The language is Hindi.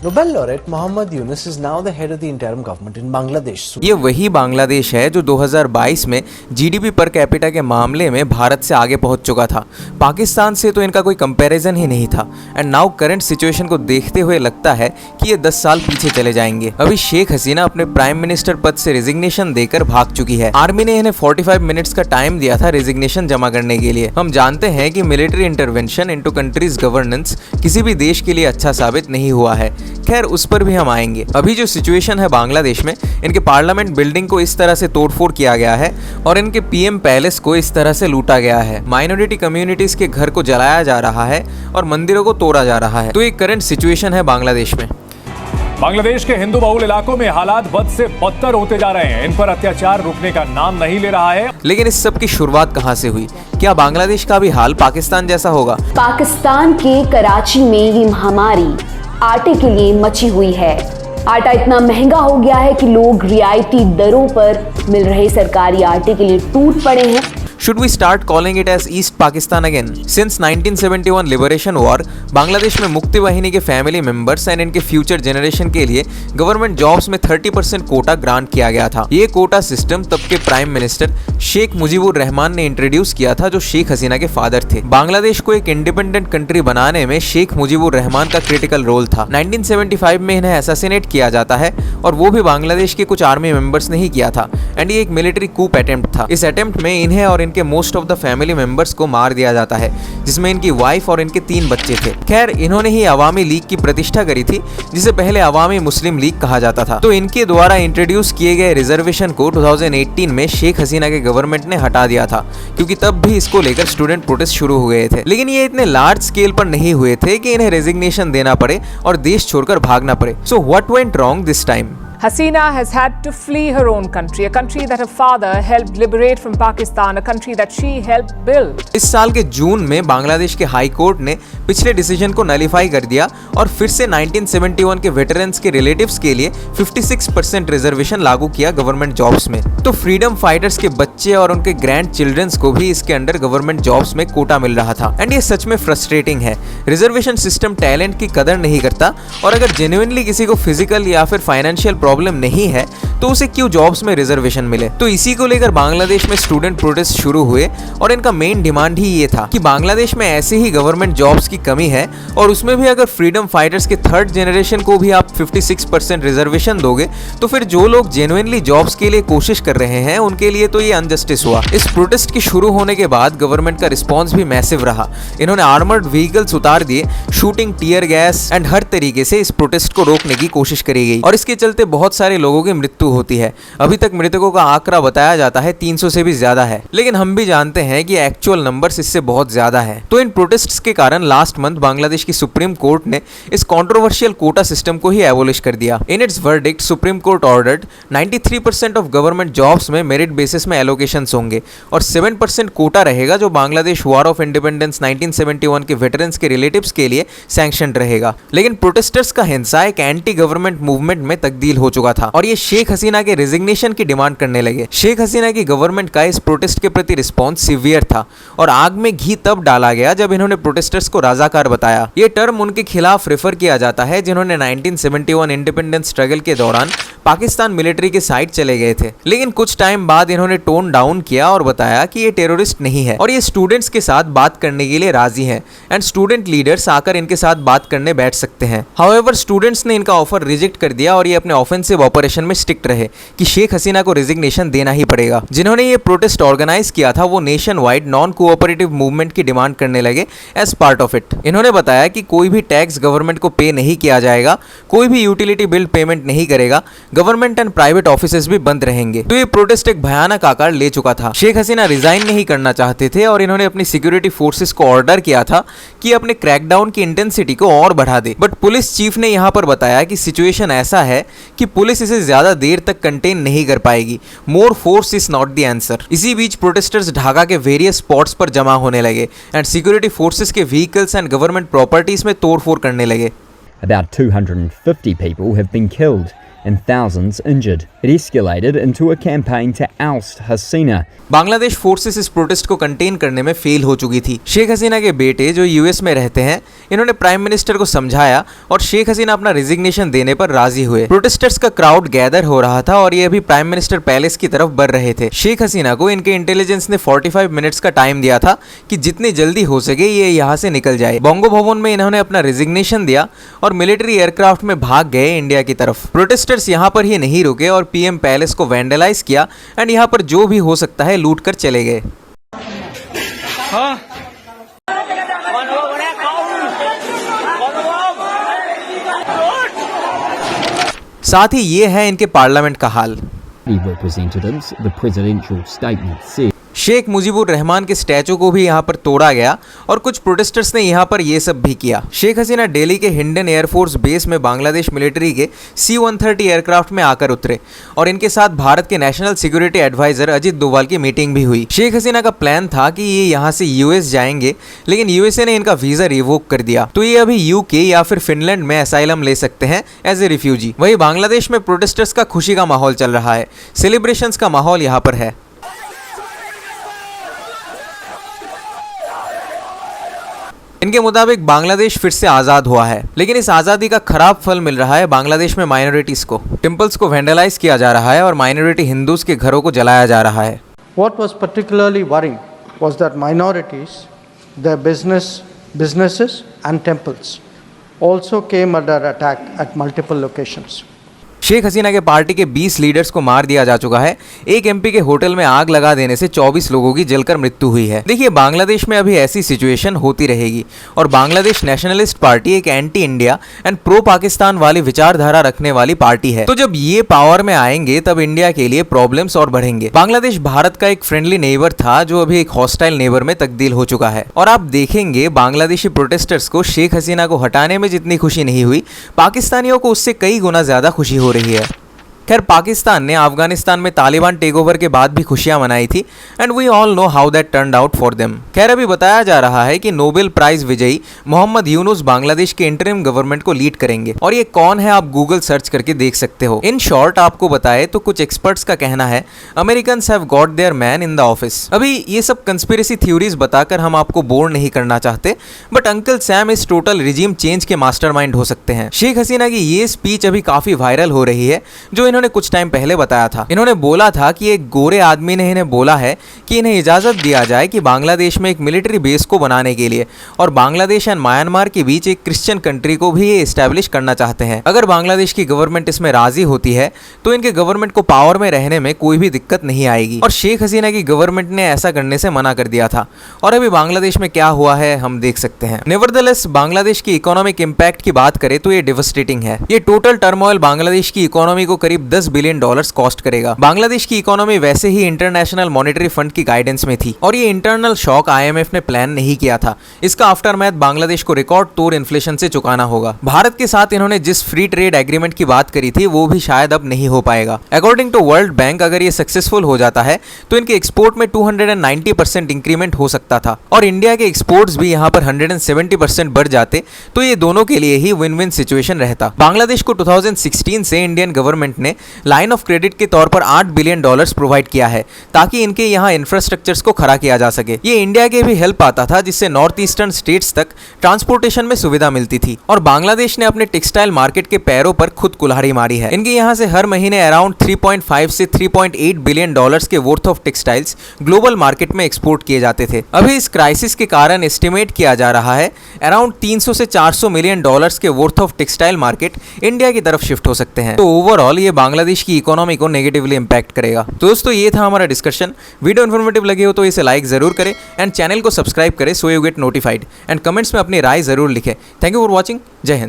Nobel laureate Muhammad Yunus is now the head of the interim government in Bangladesh. ये वही बांग्लादेश है जो 2022 में जीडीपी पर कैपिटा के मामले में भारत से आगे पहुंच चुका था। पाकिस्तान से तो इनका कोई कंपैरिजन ही नहीं था। एंड नाउ करंट सिचुएशन को देखते हुए लगता है कि ये 10 साल पीछे चले जाएंगे। अभी शेख हसीना अपने प्राइम मिनिस्टर पद से रेजिग्नेशन देकर भाग चुकी है। आर्मी ने इन्हें 45 मिनट्स का टाइम दिया था रेजिग्नेशन जमा करने के लिए। हम जानते हैं कि military intervention into countries governance किसी भी देश के लिए अच्छा साबित नहीं हुआ है। खैर उस पर भी हम आएंगे। अभी जो सिचुएशन है बांग्लादेश में, इनके पार्लियामेंट बिल्डिंग को इस तरह से तोड़फोड़ किया गया है और इनके पीएम पैलेस को इस तरह से लूटा गया है। माइनॉरिटी कम्युनिटीज के घर को जलाया जा रहा है और मंदिरों को तोड़ा जा रहा है। तो ये करंट सिचुएशन है बांग्लादेश में। बांग्लादेश के हिंदू बहुल इलाकों में हालात बद से बदतर होते जा रहे हैं। इन पर अत्याचार रुकने का नाम नहीं ले रहा है। लेकिन इस सब की शुरुआत कहां से हुई? क्या बांग्लादेश का भी हाल पाकिस्तान जैसा होगा? पाकिस्तान के कराची में ये महामारी आटे के लिए मची हुई है। आटा इतना महंगा हो गया है कि लोग रियायती दरों पर मिल रहे सरकारी आटे के लिए टूट पड़े हैं। Should we start calling it as East Pakistan again? Since 1971 Liberation War, Bangladesh में मुक्ति वाहिनी के फैमिली मेंबर्स एंड इनके फ्यूचर जनरेशन के लिए गवर्नमेंट जॉब्स में 30% कोटा ग्रांट किया गया था। ये कोटा सिस्टम तब के प्राइम मिनिस्टर शेख मुजीबुर रहमान ने इंट्रोड्यूस किया था, जो शेख हसीना के फादर थे। बांग्लादेश को एक इंडिपेंडेंट कंट्री बनाने में शेख मुजीबुर रहमान का क्रिटिकल रोल था। 1975 में इन्हें असैसिनेट किया जाता है और वो भी बांग्लादेश के कुछ आर्मी मेंबर्स ने ही किया था। एंड ये एक मिलिट्री कूप अटेम्प्ट था। इस अटेम्प्ट में इन्हें और इनके most of the family members को मार दिया जाता है, जिसमें इनकी वाइफ और इनके 3 बच्चे थे। खैर इन्होंने ही अवामी लीग की प्रतिष्ठा करी थी, जिसे पहले अवामी मुस्लिम लीग कहा जाता था। तो इनके द्वारा इंट्रोड्यूस किए गए रिजर्वेशन को 2018 में शेख हसीना के गवर्नमेंट ने हटा दिया था, क्योंकि तब भी इसको लेकर स्टूडेंट प्रोटेस्ट शुरू हो गए थे। लेकिन ये इतने लार्ज स्केल पर नहीं हुए थे कि इन्हें रेजिग्नेशन देना पड़े और देश छोड़कर भागना पड़े। So what went wrong this time? Hasina has had to flee her own country, a country that her father helped liberate from Pakistan, a country that she helped build. इस साल के जून में बांग्लादेश के हाई कोर्ट ने पिछले डिसीजन को नलीफाई कर दिया और फिर से 1971 के वेटरन्स के रिलेटिव्स के लिए 56% रिजर्वेशन लागू किया गवर्नमेंट जॉब्स में। तो फ्रीडम फाइटर्स के बच्चे और उनके ग्रैंड चिल्ड्रंस को भी इसके अंडर गवर्नमेंट जॉब्स में कोटा मिल रहा था। एंड ये सच में फ्रस्ट्रेटिंग है। रिजर्वेशन सिस्टम टैलेंट की कदर नहीं करता और अगर जेन्युइनली किसी को फिजिकल या फिर फाइनेंशियल प्रॉब्लम नहीं है तो उसे क्यों जॉब्स में रिजर्वेशन मिले? तो इसी को लेकर बांग्लादेश में स्टूडेंट प्रोटेस्ट शुरू हुए और इनका मेन डिमांड ही ये था कि बांग्लादेश में ऐसे ही गवर्नमेंट जॉब्स की कमी है और उसमें भी अगर फ्रीडम फाइटर्स के 3rd जनरेशन को भी आप 56% रिजर्वेशन दोगे तो फिर जो लोग जेन्युइनली जॉब्स के लिए कोशिश कर रहे हैं उनके लिए तो ये अनजस्टिस हुआ। इस प्रोटेस्ट के शुरू होने के बाद गवर्नमेंट का रिस्पॉन्स भी मैसिव रहा। इन्होंने आर्मर्ड व्हीकल्स उतार दिए, शूटिंग, टीयर गैस एंड हर तरीके से इस प्रोटेस्ट को रोकने की कोशिश करी गई और इसके चलते बहुत सारे लोगों की मृत्यु होती है। अभी तक मृतकों का आंकड़ा बताया जाता है 300 से भी ज्यादा है, लेकिन हम भी जानते हैं कि एक्चुअल नंबर्स इससे बहुत ज्यादा है। तो इन प्रोटेस्ट्स के कारण लास्ट मंथ बांग्लादेश की सुप्रीम कोर्ट ने इस कंट्रोवर्शियल कोटा सिस्टम को ही एबोलिश कर दिया। In its verdict supreme court ordered 93% of government jobs में मेरिट बेसिस में एलोकेशंस होंगे और 7% कोटा रहेगा जो बांग्लादेश वॉर ऑफ इंडिपेंडेंस 1971 के वेटरन्स के रिलेटिव्स के लिए सैंक्शनड रहेगा। लेकिन प्रोटेस्टर्स का हिंसा एक एंटी गवर्नमेंट मूवमेंट में तब्दील हो चुका था और ये शेख हसीना के रेजिग्नेशन की डिमांड करने लगे। शेख हसीना की गवर्नमेंट का इस प्रोटेस्ट के प्रति रिस्पॉन्स सीवियर था और आग में घी तब डाला गया जब इन्होंने प्रोटेस्टर्स को राजाकार बताया। ये टर्म उनके खिलाफ रेफर किया जाता है जिन्होंने 1971 इंडिपेंडेंस स्ट्रगल के दौरान पाकिस्तान मिलिट्री के साइड चले गए थे। लेकिन कुछ टाइम बाद इन्होंने टोन डाउन किया और बताया कि ये टेररिस्ट नहीं है और ये स्टूडेंट्स के साथ बात करने के लिए राजी हैं एंड स्टूडेंट लीडर्स आकर इनके साथ बात करने बैठ सकते हैं। हाउएवर स्टूडेंट्स ने इनका ऑफर रिजेक्ट कर दिया और ये अपने ऑफेंसिव ऑपरेशन में स्टिक्ट रहे कि शेख हसीना को रेजिग्नेशन देना ही पड़ेगा। जिन्होंने ये प्रोटेस्ट ऑर्गेनाइज किया था वो nation wide non cooperative movement की डिमांड करने लगे एज पार्ट ऑफ इट। इन्होंने बताया कि कोई भी टैक्स गवर्नमेंट को पे नहीं किया जाएगा, कोई भी यूटिलिटी बिल पेमेंट नहीं करेगा, गवर्नमेंट एंड प्राइवेट ऑफिसेज भी बंद रहेंगे। तो ये प्रोटेस्ट एक भयानक आकार ले चुका था। शेख हसीना रिजाइन नहीं करना चाहते थे और इन्होंने अपनी सिक्योरिटी फोर्सेस को ऑर्डर किया था कि अपने क्रैकडाउन की इंटेंसिटी को और बढ़ा दे। बट पुलिस चीफ ने यहाँ पर बताया कि सिचुएशन ऐसा है कि पुलिस इसे ज्यादा देर तक कंटेन नहीं कर पाएगी। More force is not the answer. इसी बीच प्रोटेस्टर्स ढाका के वेरियस स्पॉट्स पर जमा होने लगे एंड सिक्योरिटी फोर्सेस के व्हीकल्स एंड गवर्नमेंट प्रॉपर्टीज में तोड़फोड़ करने लगे। About 250 people have been killed and thousands injured. It escalated into a campaign to oust Hasina. Bangladesh forces इस प्रोटेस्ट को कंटेन करने में फेल हो चुकी थी। शेख हसीना के बेटे जो यूएस में रहते हैं, इन्होंने प्राइम मिनिस्टर को समझाया और शेख हसीना अपना रिजिग्नेशन देने पर राजी हुए। प्रोटेस्टर्स का क्राउड गैदर हो रहा था और ये अभी प्राइम मिनिस्टर पैलेस की तरफ बढ़ रहे थे। शेख हसीना को इनके इंटेलिजेंस ने 45 मिनट्स का टाइम दिया था कि जितनी जल्दी हो सके ये यहाँ से निकल जाए। बोंगो भवन में इन्होंने अपना रिजिग्नेशन दिया और मिलिट्री एयरक्राफ्ट में भाग गए इंडिया की तरफ। प्रोटेस्टर्स यहाँ पर ही नहीं रुके और पीएम पैलेस को वैंडलाइज किया एंड यहाँ पर जो भी हो सकता है लूट कर चले गए। साथ ही ये है इनके पार्लियामेंट का हाल। Representatives, the presidential statement said. Sheikh Mujibur Rahman के स्टैचू को भी यहाँ पर तोड़ा गया और कुछ प्रोटेस्टर्स ने यहाँ पर ये सब भी किया। शेख हसीना दिल्ली के हिंडन एयरफोर्स बेस में बांग्लादेश मिलिट्री के C-130 एयरक्राफ्ट में आकर उतरे और इनके साथ भारत के national security adviser Ajit Doval की मीटिंग भी हुई। शेख हसीना का प्लान था कि ये यहाँ से यूएस जाएंगे, लेकिन यूएसए ने इनका वीजा रिवोक कर दिया, तो ये अभी यूके या फिर फिनलैंड में असाइलम ले सकते हैं एज ए रिफ्यूजी। वहीं बांग्लादेश में प्रोटेस्टर्स का खुशी का माहौल चल रहा है, सेलिब्रेशंस का माहौल यहाँ पर है। इनके मुताबिक बांग्लादेश फिर से आज़ाद हुआ है, लेकिन इस आज़ादी का खराब फल मिल रहा है बांग्लादेश में माइनॉरिटीज़ को। टेम्पल्स को वैंडलाइज किया जा रहा है और माइनॉरिटी हिंदूज के घरों को जलाया जा रहा है। What was particularly worrying was that minorities, their businesses and temples also came under attack at multiple locations. Sheikh Hasina के पार्टी के 20 लीडर्स को मार दिया जा चुका है। एक एमपी के होटल में आग लगा देने से 24 लोगों की जलकर मृत्यु हुई है। देखिए, बांग्लादेश में अभी ऐसी सिचुएशन होती रहेगी और बांग्लादेश नेशनलिस्ट पार्टी एक anti India and pro Pakistan वाली विचारधारा रखने वाली पार्टी है। तो जब ये पावर में आएंगे तब इंडिया के लिए प्रॉब्लम्स और बढ़ेंगे। बांग्लादेश भारत का एक फ्रेंडली नेबर था जो अभी एक हॉस्टाइल नेबर में तब्दील हो चुका है और आप देखेंगे बांग्लादेशी प्रोटेस्टर्स को शेख हसीना को हटाने में जितनी खुशी नहीं हुई, पाकिस्तानियों को उससे कई गुना ज्यादा खुशी हो रही है। खैर, पाकिस्तान ने अफगानिस्तान में तालिबान टेकओवर के बाद भी खुशियां मनाई थी and we all know how that turned out for them. खैर, अभी बताया जा रहा है कि नोबेल प्राइज विजयी मोहम्मद यूनुस बांग्लादेश के इंटरिम गवर्नमेंट को लीड करेंगे और ये कौन है आप गूगल सर्च करके देख सकते हो। इन शॉर्ट आपको बताए तो कुछ एक्सपर्ट्स का कहना है Americans have got their man in the office. अभी ये सब कंस्पिरेसी थ्योरीज बताकर हम आपको बोर नहीं करना चाहते, बट अंकल सैम इस टोटल रिजीम चेंज के मास्टरमाइंड हो सकते हैं। शेख हसीना की ये स्पीच अभी काफी वायरल हो रही है जो इन्होंने कुछ टाइम पहले बताया था। इन्होंने बोला था कि एक गोरे आदमी ने इन्हें बोला है कि इन्हें इजाजत दिया जाए कि बांग्लादेश में एक मिलिट्री बेस को बनाने के लिए, और बांग्लादेश एंड म्यांमार के बीच एक क्रिश्चियन कंट्री को भी ये एस्टैब्लिश करना चाहते हैं। अगर बांग्लादेश की गवर्नमेंट इसमें राजी होती है तो इनके गवर्नमेंट को पावर में रहने में कोई भी दिक्कत नहीं आएगी, और शेख हसीना की गवर्नमेंट ने ऐसा करने से मना कर दिया था और अभी बांग्लादेश में क्या हुआ है हम देख सकते हैं। नेवरदलेस बांग्लादेश की इकोनॉमिक इंपैक्ट की बात करें तो ये डिवास्टेटिंग है। ये टोटल टर्मोइल बांग्लादेश की इकोनॉमी को करीब $10 बिलियन कॉस्ट करेगा। बांग्लादेश की इकोनॉमी वैसे ही इंटरनेशनल मॉनेटरी फंड की गाइडेंस में थी और ये इंटरनल शॉक आईएमएफ ने प्लान नहीं किया था। इसका आफ्टरमैथ बांग्लादेश को रिकॉर्ड तोड़ इन्फ्लेशन से चुकाना होगा। भारत के साथ इन्होंने जिस फ्री ट्रेड एग्रीमेंट की बात करी थी वो भी शायद अब नहीं हो पाएगा। अकॉर्डिंग टू वर्ल्ड बैंक अगर ये सक्सेसफुल हो जाता है तो इनके एक्सपोर्ट में 290% इंक्रीमेंट हो सकता था और इंडिया के एक्सपोर्ट्स भी यहाँ पर 170% बढ़ जाते, तो ये दोनों के लिए ही विन विन सिचुएशन रहता। बांग्लादेश को 2016 से इंडियन गवर्नमेंट ने लाइन ऑफ क्रेडिट के तौर पर $8 बिलियन प्रोवाइड किया है ताकि इनके यहाँ इंफ्रास्ट्रक्चर्स को खड़ा किया जा सके। ये इंडिया के भी हेल्प आता था जिससे नॉर्थ ईस्टर्न स्टेट्स तक ट्रांसपोर्टेशन में सुविधा मिलती थी, और बांग्लादेश ने अपने टेक्सटाइल मार्केट के पैरों पर खुद कुल्हाड़ी मारी है। इनके यहाँ से हर महीने अराउंड 3.5 से 3.8 बिलियन डॉलर्स के worth of textiles global market में एक्सपोर्ट किए जाते थे। अभी इस क्राइसिस के कारण एस्टिमेट किया जा रहा है अराउंड 300 से 400 मिलियन डॉलर्स के worth of textile market India की तरफ शिफ्ट हो सकते हैं। तो ओवरऑल ये बांग्लादेश की इकोनॉमी को नेगेटिवली इंपैक्ट करेगा। तो दोस्तों, ये था हमारा डिस्कशन। वीडियो इन्फॉर्मेटिव लगे हो तो इसे लाइक जरूर करें एंड चैनल को सब्सक्राइब करें so you get notified, and comments में अपनी राय जरूर लिखें। Thank you for watching. जय हिंद।